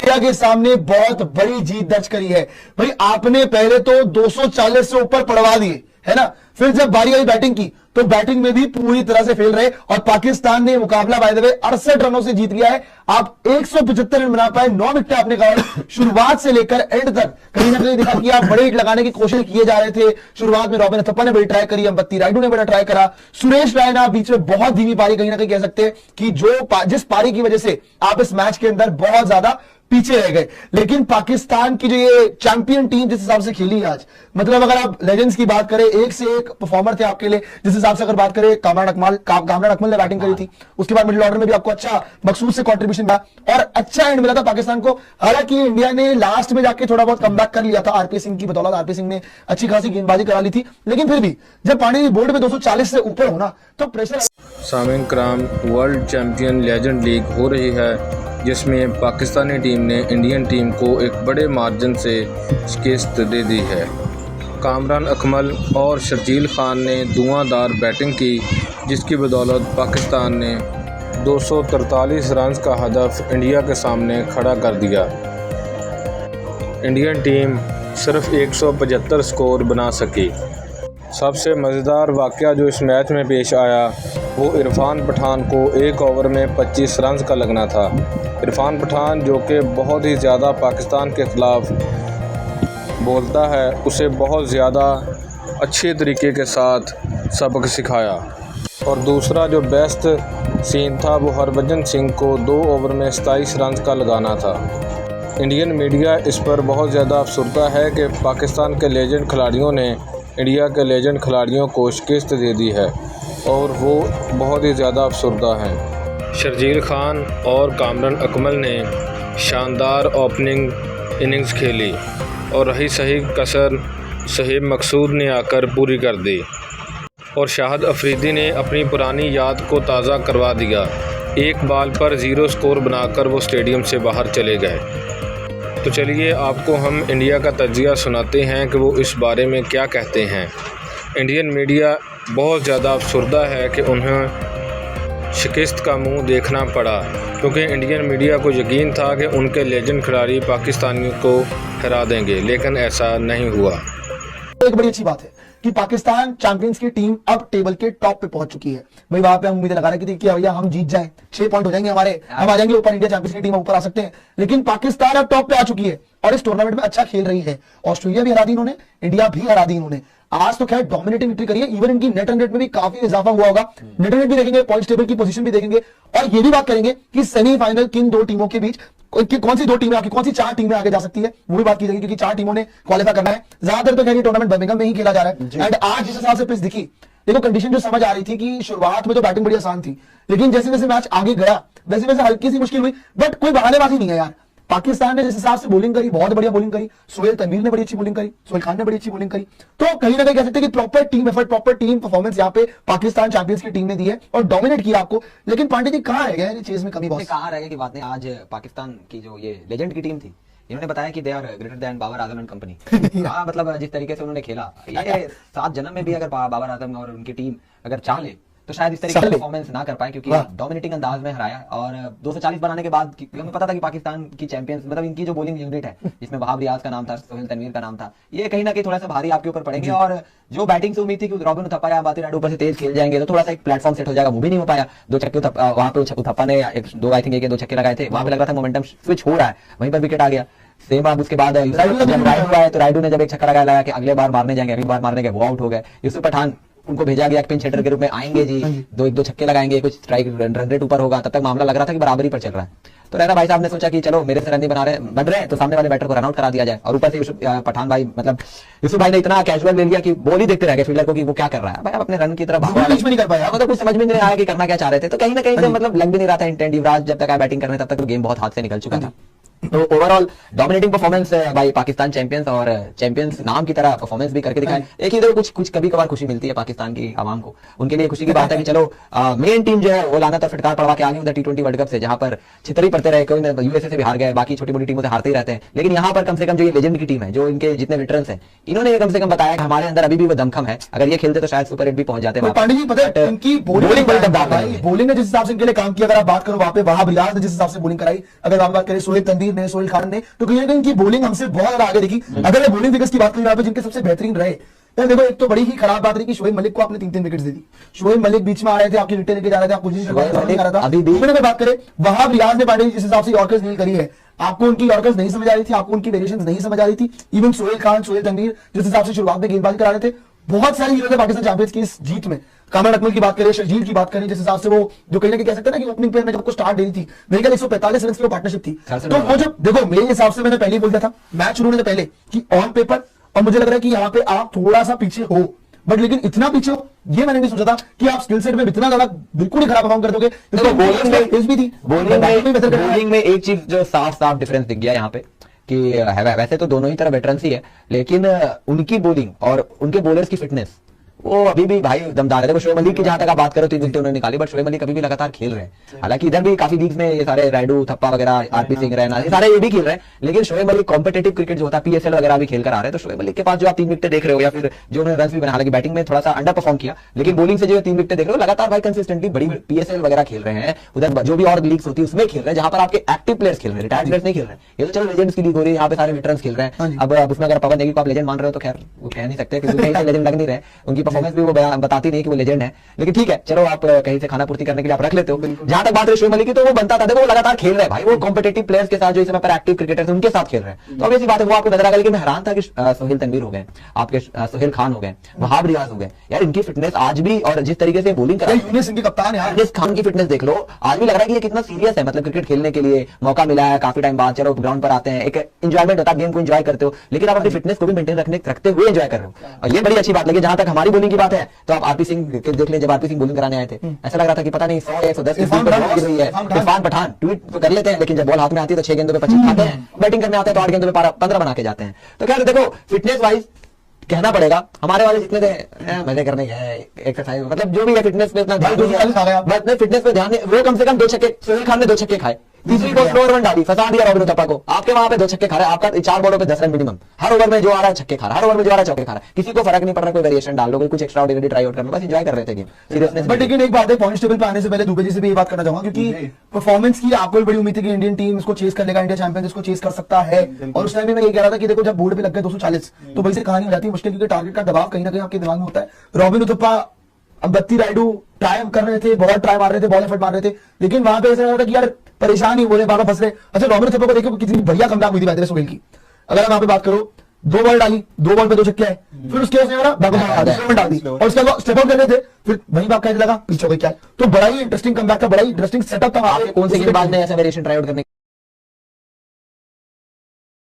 India के सामने बहुत बड़ी जीत दर्ज करी है। भाई आपने पहले तो 240 से ऊपर पड़वा दिए है ना, फिर जब बारी आई बैटिंग की तो बैटिंग में भी पूरी तरह से फेल रहे और पाकिस्तान ने मुकाबला बाय द वे 68 रनों से जीत लिया है। आप 175 रन बना पाए, 9 विकेट आपने कहा। शुरुआत से लेकर एंड तक कहीं ना कहीं दिखा कि आप बड़े हिट लगाने की कोशिश किए जा रहे थे। शुरुआत में रॉबिन उथप्पा ने बड़ी ट्राई करी, अंबत्ती रायडू ने बड़ा ट्राई करा, सुरेश रैना बीच में बहुत धीमी पारी, कहीं ना कहीं कह सकते हैं कि जिस पारी की वजह से आप इस मैच के अंदर बहुत ज्यादा पीछे रह गए। लेकिन पाकिस्तान की जो ये चैंपियन टीम जिस हिसाब से खेली आज, मतलब अगर आप लेजेंड्स की बात करें, एक से एक परफॉर्मर थे आपके लिए। जिस हिसाब से अगर बात करें, कामरान अकमल ने बैटिंग करी थी, उसके बाद मिडिल ऑर्डर में भी आपको अच्छा मकसूद से कंट्रीब्यूशन मिला और अच्छा एंड मिला था पाकिस्तान को। हालांकि इंडिया ने लास्ट में जाके थोड़ा बहुत कमबैक कर लिया था आरपी सिंह की बदौलत। आरपी सिंह ने अच्छी खासी गेंदबाजी करा ली थी, लेकिन फिर भी जब पानी बोर्ड में 240 से ऊपर होना तो प्रेशर। सामिन कराम, वर्ल्ड चैंपियन लेजेंड लीग हो रही है जिसमें पाकिस्तानी टीम ने इंडियन टीम को एक बड़े मार्जिन से शिकस्त दे दी है। कामरान अकमल और शर्जील खान ने धुआंधार बैटिंग की, जिसकी बदौलत पाकिस्तान ने 243 रन का हदफ इंडिया के सामने खड़ा कर दिया। इंडियन टीम सिर्फ 175 स्कोर बना सकी। सबसे मज़ेदार वाक़या जो इस मैच में पेश आया वो इरफान पठान को एक ओवर में 25 रन का लगना था। इरफान पठान जो कि बहुत ही ज़्यादा पाकिस्तान के ख़िलाफ़ बोलता है, उसे बहुत ज़्यादा अच्छे तरीके के साथ सबक सिखाया। और दूसरा जो बेस्ट सीन था वो हरभजन सिंह को 2 ओवर में 27 रन का लगाना था। इंडियन मीडिया इस पर बहुत ज़्यादा अफसरदा है कि पाकिस्तान के लेजेंड खिलाड़ियों ने इंडिया के लेजेंड खिलाड़ियों को शिकस्त दे दी है और वो बहुत ही ज़्यादा अफसरदा हैं। शर्जील खान और कामरान अकमल ने शानदार ओपनिंग इनिंग्स खेली और रही सही कसर शहीब मकसूद ने आकर पूरी कर दी और शाहिद अफरीदी ने अपनी पुरानी याद को ताज़ा करवा दिया। एक बॉल पर 0 स्कोर बनाकर वो स्टेडियम से बाहर चले गए। तो चलिए आपको हम इंडिया का तज्ज़िया सुनाते हैं कि वो इस बारे में क्या कहते हैं। इंडियन मीडिया बहुत ज़्यादा अफसरदा है कि उन्हें शिकस्त का मुंह देखना पड़ा, क्योंकि इंडियन मीडिया को यकीन था कि उनके लेजेंड खिलाड़ी पाकिस्तानियों को हरा देंगे, लेकिन ऐसा नहीं हुआ। एक बड़ी अच्छी बात है कि पाकिस्तान चैंपियंस की टीम अब टेबल के टॉप पे पहुंच चुकी है। भाई वहां पे हम उम्मीदें लगा रहे थे कि भैया हम जीत जाएं, 6 पॉइंट हो जाएंगे हमारे, हम आ जाएंगे ऊपर, इंडिया चैंपियंस की टीम ऊपर आ सकते हैं। लेकिन पाकिस्तान अब टॉप पे आ चुकी है और इस टूर्नामेंट में अच्छा खेल रही है। ऑस्ट्रेलिया भी हरा दी इन्होंने, इंडिया भी हरा दी इन्होंने। आज तो खैर डोमिनेटिंग विक्ट्री करी है। इवन इनकी नेट रन रेट में भी काफी इजाफा हुआ होगा। नेट रन रेट भी देखेंगे, पॉइंट्स टेबल की पोजीशन भी देखेंगे और ये भी बात करेंगे कि सेमीफाइनल किन 2 टीमों के बीच, कौन सी 2 टीमें आगे, कौन सी 4 टीमें आगे जा सकती है, वो भी बात की जाएगी, क्योंकि 4 टीमों ने क्वालिफाई करना है। ज्यादातर तो खैर टूर्नामेंट बर्मिंघम में ही खेला जा रहा है। एंड आज जिस हिसाब से पिच दिखी, देखो कंडीशन जो समझ आ रही थी कि शुरुआत में तो बैटिंग बड़ी आसान थी, लेकिन जैसे जैसे मैच आगे गया वैसे वैसे हल्की सी मुश्किल हुई। बट कोई बहानेबाजी नहीं है यार। पाकिस्तान ने जिस हिसाब से बॉलिंग करी, बहुत बढ़िया बॉलिंग करी। सोहेल तनवीर ने बड़ी अच्छी बॉलिंग करी, सोहेल खान ने बड़ी अच्छी बॉलिंग करी। तो कहीं ना कहीं कह सकते हैं कि proper team effort, proper team performance यहाँ पे पाकिस्तान चैंपियंस की टीम ने दी है और डोमिनेट किया आपको। लेकिन पांडे जी कहाँ रह गए चीज में कमी? कहाँ रह गए की बात नहीं। आज पाकिस्तान की जो ये लेजेंड की टीम थी, इन्होंने बताया कि they are greater than Babar Azam and company. हाँ, मतलब जिस तरीके से उन्होंने खेला, ये 7 जन्म में भी अगर बाबर आजम और उनकी टीम अगर चाह ले तो शायद इस तरीके से परफॉर्मेंस ना कर पाए, क्योंकि डोमिनेटिंग अंदाज में हराया। और 240 बनाने के बाद हमें पता था कि पाकिस्तान की चैंपियंस, मतलब इनकी जो बॉलिंग यूनिट है, जिसमें वहाब रियाज का नाम था, सोहेल तनवीर का नाम था, ये कहीं ना कहीं थोड़ा सा भारी आपके ऊपर पड़ेंगे। और जो बैटिंग से उम्मीद थी कि रॉबिन उथप्पा या अंबत्ती रायडू ऊपर से तेज खेल जाएंगे तो थोड़ा सा एक प्लेटफॉर्म सेट हो जाएगा, वो भी नहीं हो पाया। 2 छक्के वहां पे उथप्पा ने 2 छक्के लगाए थे, वहां पे लग रहा था मोमेंटम स्विच हो रहा है, वहीं पर विकेट आ गया। सेम बात उसके बाद रायडू आए तो रायडू ने जब एक छक्का लगाया कि अगले बार मारने जाएंगे, अगली बार मारने गए, वो आउट हो गए। यूसुफ पठान उनको भेजा गया पिंच हिटर के रूप में, आएंगे जी, 2 छक्के लगाएंगे, कुछ स्ट्राइक रन रेट ऊपर होगा। तब तक मामला लग रहा था कि बराबरी पर चल रहा है। तो रैना भाई साहब ने सोचा कि चलो मेरे से रन नहीं बन रहे तो सामने वाले बैटर को रन आउट करा दिया जाए। और ऊपर से यूसुफ पठान भाई, मतलब यूसुफ भाई ने इतना कैजुअल ले लिया कि बॉल ही देखते रह गए फील्डर को कि वो क्या कर रहा है। भाई आप अपने रन की तरफ नहीं कर पाया, मतलब कुछ समझ में नहीं आया कि करना क्या चाह रहे थे। तो कहीं ना कहीं से मतलब लग भी नहीं रहा था इंटेंट। युवराज जब तक आया बैटिंग करने तब तक गेम बहुत हाथ से निकल चुका था। तो ओवरऑल डोमिनेटिंग परफॉर्मेंस भाई पाकिस्तान चैंपियंस, और चैंपियंस नाम की तरह परफॉर्मेंस भी करके दिखाए। एक ही कुछ कभी कभार खुशी मिलती है पाकिस्तान की आवाम को, उनके लिए खुशी की बात है कि चलो मेन टीम जो है वो लाना तो फटकार पड़वा के आगे उधर T20 वर्ल्ड कप से, जहां पर छितरी पड़ते रहे, कोई यूएसए से भी हार गए, बाकी छोटी मोटी टीमों से हारते ही रहते हैं। लेकिन यहाँ पर कम से कम जो ये लेजेंड की टीम है, जो इनके जितने वेटरन्स हैं, इन्होंने कम से कम बताया कि हमारे अंदर अभी भी वो दमखम है, अगर ये खेलते तो शायद सुपर 8 भी पहुंच जाते हैं। पांडे जी पता है इनकी बॉलिंग बड़ी दमदार है, बॉलिंग ने जिस हिसाब से इनके लिए काम किया, अगर आप बात करो वहां पे वहाब रियाज ने जिस हिसाब से बॉलिंग कराई, अगर आप बात करें सोहेल तनवीर तनवीर ने, सोहेल खान ने, तो कहीं ना कहीं इनकी बॉलिंग हमसे बहुत ज्यादा आगे दिखी। अगर मैं बॉलिंग फिगर्स की बात करूं यहाँ पे जिनके सबसे बेहतरीन रहे, यार देखो एक तो बड़ी ही खराब बात रही कि शोएब मलिक को आपने 3-3 विकेट दे दी। शोएब मलिक बीच में आ रहे थे, आपकी विकेट लेके जा रहे थे, आप पोजीशन कर रहा था। अभी भी अगर बात करें वहां रियाज ने पांडे जिस हिसाब से यॉर्कर्स नहीं करी है, आपको उनकी यॉर्कर्स नहीं समझ आ रही थी, आपको उनकी वेरिएशंस नहीं समझ आ रही थी। इवन सोहेल खान, सोहेल तनवीर जिस हिसाब से शुरुआत में गेंदबाजी करा रहे थे, बहुत सारी हीरो थे पाकिस्तान चैंपियंस की इस जीत में। कामरान अकमल की बात करें, शर्जील की बात करें, जिस हिसाब से वो जो कहीं ना कहीं कह सकते हैं ना कि ओपनिंग पेयर में जब को स्टार्ट देनी थी, मेरे ख्याल 145 रन की वो पार्टनरशिप थी। तो वो जब देखो मेरे हिसाब से मैंने पहले ही बोल दिया था मैच शुरू होने से पहले कि ऑन पेपर, और मुझे लग रहा है कि यहाँ पे आप थोड़ा सा पीछे हो, बट लेकिन इतना पीछे हो ये मैंने नहीं सोचा था कि आप स्किल सेट में इतना ज्यादा बिल्कुल ही खराब परफॉर्म कर दोगे। बॉलिंग में एक चीज जो साफ डिफरेंस दिख गया यहाँ पे कि वैसे तो दोनों ही तरह वेटरन्स ही है, लेकिन उनकी बॉलिंग और उनके बॉलर्स की फिटनेस वो अभी भी भाई दमदार है। देखो शोएब मलिक की जहां तक आप बात करो 3 विकेट उन्होंने निकाली, बट शोएब मलिक अभी भी लगातार खेल रहे हैं। हालांकि इधर भी काफी लीग्स में ये सारे राइडू, थप्पा वगैरह, आरपी सिंह, रैना, ये सारे ये भी खेल रहे हैं, लेकिन शोएब मलिक कॉम्पिटेटिव क्रिकेट जो होता है पीएसएल वगैरह भी खेल कर आ रहे हैं। तो शोएब मलिक के पास जो आप 3 विकेट देख रहे हो या फिर जो उन्होंने रन भी बना, हालांकि बैटिंग में थोड़ा सा अंडर परफॉर्म किया, लेकिन बॉलिंग से जो 3 विकेट देख रहे हो लगातार भाई कंसिस्टेंटली बड़ी पीएसएल वगैरह खेल रहे हैं। उधर जो भी और लीग्स होती है उसमें खेल रहे हैं जहां पर आपके एक्टिव प्लेयर्स खेल रहे हैं, रिटायर्ड प्लेयर्स नहीं खेल रहे हैं। ये तो चलो लेजेंड्स की लीग हो रही है, यहाँ पे सारे वेटरन्स खेल रहे हैं। अब उसमें अगर पवन नेगी को आप लेजेंड मान रहे हो तो खैर वो कह नहीं सकते क्योंकि कहीं से लेजेंड लग नहीं रहे, उनकी परफॉर्मेंस भी वो बताती नहीं कि वो लेजेंड है। लेकिन ठीक है चलो आप कहीं से खाना पूर्ति करने के लिए आप रख लेते हो। जहां तक बात है शोएब मलिक की, तो वो बनता था, देखो वो लगातार खेल रहे हैं भाई, वो कॉम्पिटिटिव प्लेयर्स के साथ जो इस समय पर एक्टिव क्रिकेटर्स उनके साथ खेल रहे हैं। तो obviously बात है वो आपको नजर आ गया। लेकिन मैं हैरान था कि सोहेल तनवीर हो गए, आपके सोहेल खान हो गए, वहाब रियाज हो गए, यार इनकी फिटनेस आज भी, और जिस तरीके से बॉलिंग कर यूनिस इनके कप्तान है, यूनिस खान की फिटनेस देख लो, आज भी लग रहा है कि ये कितना सीरियस है। मतलब क्रिकेट खेलने के लिए मौका मिला है काफी टाइम बाद, चलो ग्राउंड पर आते हैं, एक एंजॉयमेंट होता है, गेम को एंजॉय करते हो, लेकिन आप अपनी फिटनेस को भी मेंटेन रखते हुए एंजॉय कर रहे हो, और ये बड़ी अच्छी बात लगी। जहां तक हमारी बॉलिंग की बात है तो आप आरपी सिंह देख लें, जब आरपी सिंह बॉलिंग कराने आए थे ऐसा लग रहा था कि पता नहीं 100-110 गिर रही है। इरफान पठान ट्वीट कर लेते हैं, लेकिन जब बॉल हाथ में आती है तो 6 गेंदों पे 25 खाते हैं, बैटिंग करने आते हैं तो 8 गेंदों पे 15 बना के जाते हैं। तो खैर देखो फिटनेस वाइज कहना पड़ेगा हमारे वाले जितने थे मजे करने गए, एक्सरसाइज मतलब जो भी है फिटनेस पे इतना ध्यान नहीं, फिटनेस पे ध्यान वो कम से कम 2 छक्के, सोहेल खान ने 2 छक्के खाए, तीसरी को स्लो रन डाली, फंसा दिया रॉबिन उथप्पा को। आपके वहां पे 2 छक्के खा रहा है, आपका 4 बॉलों पे 10 रन मिनिमम, हर ओवर में जो आ रहा है छक्के खा रहा है, हर ओवर में जो आ रहा है चौके खा रहा है, किसी को फर्क नहीं पड़ रहा, कोई वेरिएशन डाल लो, कुछ एक्स्ट्रा ऑर्डिनरी ट्राई आउट कर लो, बस एंजॉय कर रहे थे गेम सीरियसनेस। बट लेकिन एक बात है, पॉइंट्स टेबल पे आने से पहले दुबे जी से भी ये बात करना चाहूंगा क्योंकि परफॉर्मेंस की आपको भी बड़ी उम्मीद थी कि इंडियन टीम इसको चेस कर लेगा, इंडिया चैंपियन इसको चेस कर सकता है, और उस टाइम में मैं ये कह रहा था कि देखो जब बोर्ड पे लग गए 240 तो वैसे कहानी हो जाती है मुश्किल, क्योंकि टारगेट का दबाव कहीं ना कहीं आपके दिमाग में होता है। रॉबिन उथप्पा, अंबत्ती रायडू ट्राई कर रहे थे, बहुत ट्राई मार रहे थे, बॉल एफर्ट मार रहे थे, लेकिन वहां पे ऐसा लग रहा था कि यार परेशान ही बोले बाबा फंस रहे। अच्छा रॉबिन उथप्पा को देखो कितनी बढ़िया कमबैक हुई थी बैटर सोहेल की। अगर आप वहां पे बात करो 2 बॉल डाली, 2 बॉल पे 2 छक्के आए, फिर उसके बाद डाल दी और उसके बाद स्टेप आउट करने थे, फिर वहीं बात कहने लगा पीछे हो गई क्या। तो बड़ा ही इंटरेस्टिंग कमबैक था, बड़ा ही इंटरेस्टिंग सेटअप था। कौन से गेंदबाज ने ऐसा वेरिएशन ट्राई आउट करने